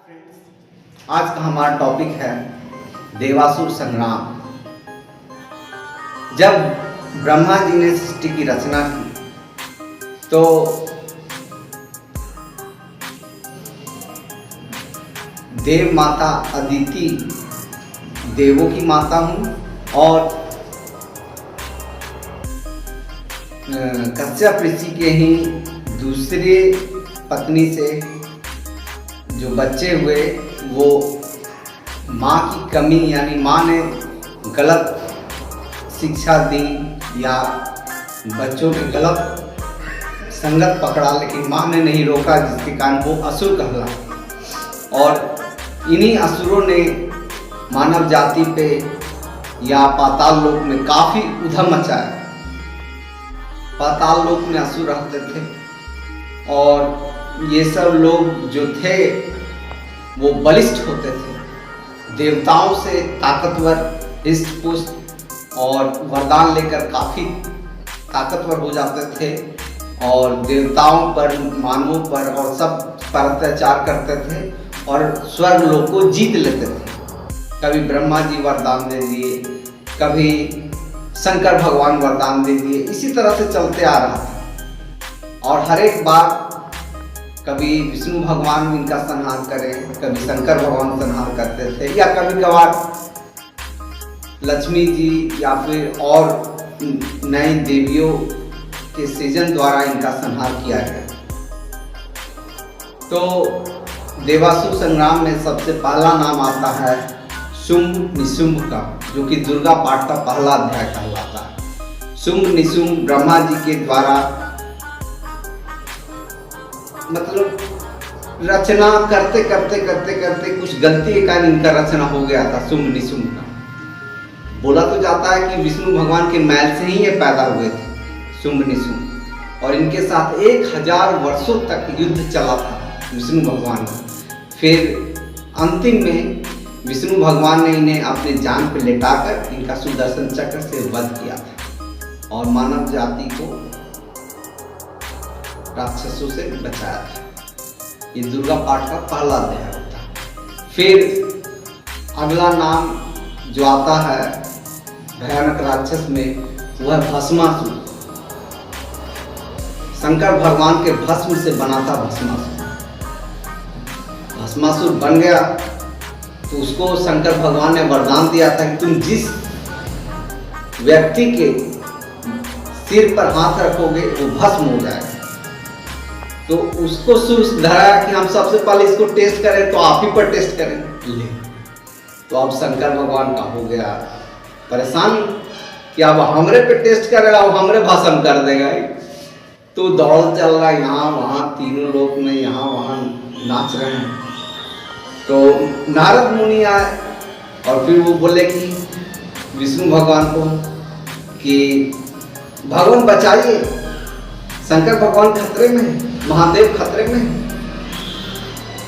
Friends, आज का हमारा टॉपिक है देवासुर संग्राम। जब ब्रह्मा जी ने सृष्टि की रचना की तो देव माता अदिति देवों की माता हूँ और कश्यप ऋषि के ही दूसरे पत्नी से जो बच्चे हुए वो माँ की कमी यानी माँ ने गलत शिक्षा दी या बच्चों की गलत संगत पकड़ा, लेकिन माँ ने नहीं रोका, जिसके कारण वो असुर कहला। और इन्हीं असुरों ने मानव जाति पे या पाताल लोक में काफ़ी उधम मचाया। पाताल लोक में असुर रहते थे और ये सब लोग जो थे वो बलिष्ठ होते थे, देवताओं से ताकतवर, हिष्ट पुष्ट और वरदान लेकर काफ़ी ताकतवर हो जाते थे और देवताओं पर, मानवों पर और सब पर अत्याचार करते थे और स्वर्ग लोक को जीत लेते थे। कभी ब्रह्मा जी वरदान दे दिए, कभी शंकर भगवान वरदान दे दिए, इसी तरह से चलते आ रहा था। और हर एक बार कभी विष्णु भगवान इनका संहार करें, कभी शंकर भगवान संहार करते थे, या कभी कभार लक्ष्मी जी या फिर और नई देवियों के सृजन द्वारा इनका संहार किया गया। तो देवासुर संग्राम में सबसे पहला नाम आता है शुंभ निशुंभ का, जो कि दुर्गा पाठ का पहला अध्याय कहलाता है। शुंभ निशुंभ ब्रह्मा जी के द्वारा मतलब रचना करते करते कुछ गलती के कारण इनका रचना हो गया था शुंभ निशुंभ का। बोला तो जाता है कि विष्णु भगवान के मैल से ही ये पैदा हुए थे शुंभ निशुंभ, और इनके साथ 1000 वर्षों तक युद्ध चला था विष्णु भगवान का। फिर अंतिम में विष्णु भगवान ने इन्हें अपने जान पर लेटाकर इनका सुदर्शन चक्र से वध किया था और मानव जाति को राक्षसों से बचाया था। ये दुर्गा पाठ का पहला अध्याय होता है। फिर अगला नाम जो आता है भयानक राक्षस में, वह भस्मासुर। शंकर भगवान के भस्म से बना था भस्मासुर। भस्मासुर बन गया तो उसको शंकर भगवान ने वरदान दिया था कि तुम जिस व्यक्ति के सिर पर हाथ रखोगे वो भस्म हो जाएगा। तो उसको धरा कि हम सबसे पहले इसको टेस्ट करें, तो आप ही पर टेस्ट करें। ले तो अब शंकर भगवान का हो गया परेशान कि अब हमरे पे टेस्ट करेगा, अब हमरे भस्म कर देगा। तो दौड़ चल रहा है यहाँ वहाँ, तीनों लोक में यहाँ वहाँ नाच रहे हैं। तो नारद मुनि आए और फिर वो बोले कि विष्णु भगवान को कि भगवान बचाइए, शंकर भगवान खतरे में है, महादेव खतरे में है,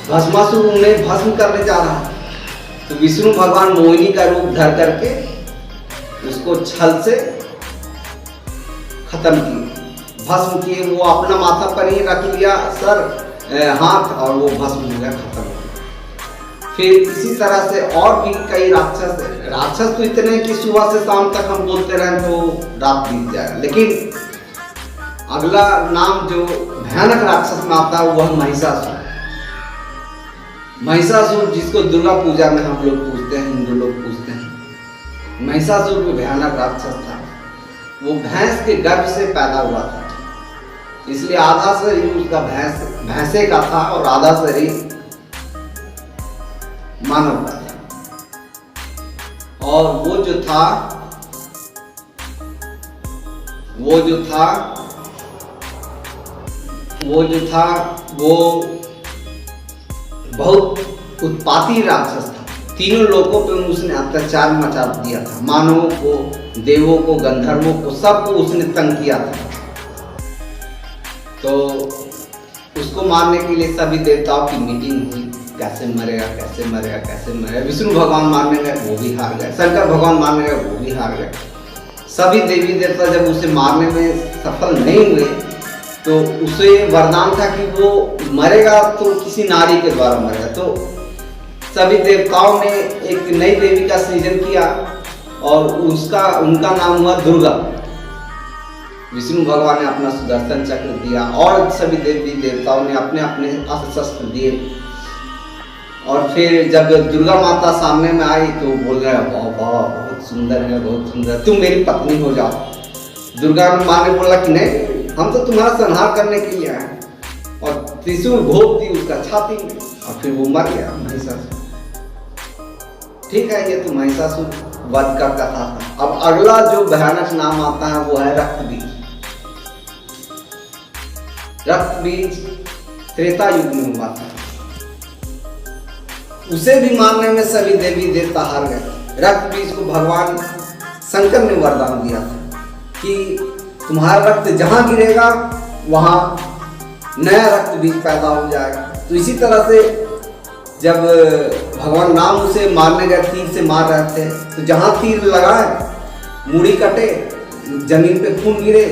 भस्मासुर उन्हें भस्म करने जा रहा है। तो विष्णु भगवान मोहिनी का रूप धर करके उसको छल से खत्म किए, भस्म किए। वो अपना माथा पर ही रख लिया सर हाथ और वो भस्म हो गया, खत्म हो गया। फिर इसी तरह से और भी कई राक्षस तो इतने कि सुबह से शाम तक हम बोलते रहे तो रात बीत जाएगा। लेकिन अगला नाम जो भयानक राक्षस में आता है वह महिषासुर। महिषासुर जिसको दुर्गा पूजा में हम लोग पूजते हैं, हिंदू लोग पूजते हैं। महिषासुर भी भयानक राक्षस था। वो भैंस के गर्भ से पैदा हुआ था, इसलिए आधा शरीर उसका भैंसे का था और आधा शरीर मानव का था। और वो जो था वो बहुत उत्पाती राक्षस था। तीनों लोगों पे उसने अत्याचार मचा दिया था, मानवों को, देवों को, गंधर्वों को, सबको उसने तंग किया था। तो उसको मारने के लिए सभी देवताओं की मीटिंग हुई, कैसे मरेगा कैसे मरेगा कैसे मरेगा। विष्णु भगवान मारने गए, वो भी हार गए। शंकर भगवान मारने गए, वो भी हार गए। सभी देवी देवता जब उसे मारने में सफल नहीं हुए तो उसे वरदान था कि वो मरेगा तो किसी नारी के द्वारा मरेगा। तो सभी देवताओं ने एक नई देवी का सृजन किया और उनका नाम हुआ दुर्गा। विष्णु भगवान ने अपना सुदर्शन चक्र दिया और सभी देवी देवताओं ने अपने अपने अस्त्र शस्त्र दिए। और फिर जब दुर्गा माता सामने में आई तो बोल रहे वाह वाह बहुत सुंदर है, बहुत सुंदर, तुम मेरी पत्नी हो जाओ। दुर्गा माँ ने बोला कि नहीं, हम तो तुम्हारा संहार करने के लिए आए, और त्रिशूल घोप दी उसका छाती में और फिर वो मर गया महिषासुर। ठीक है, ये तो महिषासुर वध का कथा था। अब अगला जो भयानक नाम आता है वो है रक्त बीज। रक्त बीज त्रेता युग में हुआ था। उसे भी मारने में सभी देवी देवता हार गए। रक्त बीज को भगवान शंकर ने वरदान दिया था कि तुम्हारा रक्त जहां गिरेगा वहां नया रक्त बीज पैदा हो जाएगा। तो इसी तरह से जब भगवान राम उसे मारने गए, तीर से मार रहे थे, तो जहां तीर लगाए मुड़ी कटे, जमीन पे खून गिरे,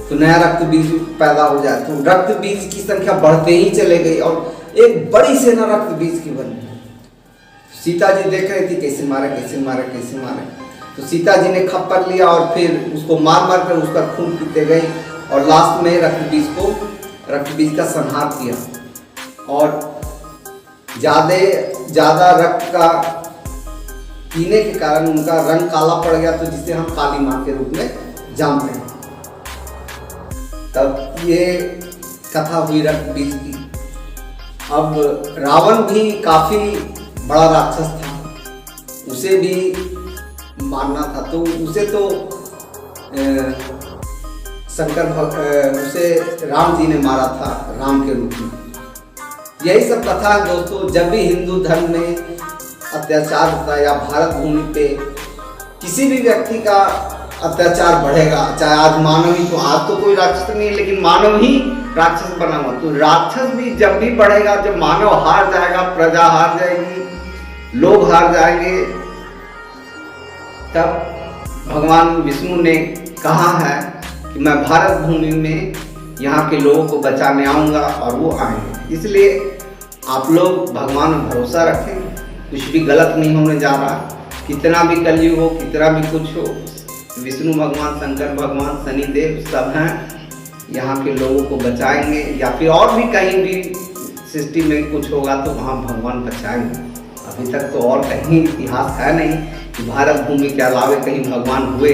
तो नया रक्त बीज पैदा हो जाए। तो रक्त बीज की संख्या बढ़ते ही चले गई और एक बड़ी सेना रक्त बीज की बनी। सीता जी देख रही थी कैसे मारे कैसे मारे कैसे मारे, तो सीता जी ने खप्पर लिया और फिर उसको मार मार कर उसका खून पीते गई और लास्ट में रक्त बीज का संहार किया। और ज्यादा रक्त का पीने के कारण उनका रंग काला पड़ गया, तो जिसे हम काली माँ के रूप में जानते हैं। तब ये कथा हुई रक्त बीज की। अब रावण भी काफी बड़ा राक्षस था, उसे भी मारना था, तो उसे तो उसे राम जी ने मारा था राम के रूप में। यही सब कथा है दोस्तों। जब भी हिंदू धर्म में अत्याचार होता है या भारत भूमि पे किसी भी व्यक्ति का अत्याचार बढ़ेगा, चाहे आज मानव ही, तो आज तो कोई राक्षस नहीं है लेकिन मानव ही राक्षस बना हुआ, तो राक्षस भी जब भी बढ़ेगा, जब मानव हार जाएगा, प्रजा हार जाएगी, लोग हार जाएंगे, तब भगवान विष्णु ने कहा है कि मैं भारत भूमि में यहाँ के लोगों को बचाने आऊँगा, और वो आएंगे। इसलिए आप लोग भगवान में भरोसा रखें, कुछ भी गलत नहीं होने जा रहा। कितना भी कलयुग हो, कितना भी कुछ हो, विष्णु भगवान, शंकर भगवान, शनिदेव सब हैं, यहाँ के लोगों को बचाएंगे। या फिर और भी कहीं भी सृष्टि में कुछ होगा तो वहाँ भगवान बचाएंगे। अभी तक तो और कहीं इतिहास है नहीं कि भारत भूमि के अलावे कहीं भगवान हुए,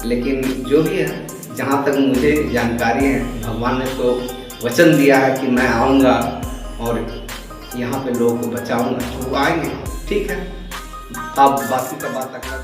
लेकिन जो भी है, जहाँ तक मुझे जानकारी है, भगवान ने तो वचन दिया है कि मैं आऊँगा और यहाँ पे लोगों को बचाऊँगा, तो वो आएंगे। ठीक है, अब बाकी का बात अगला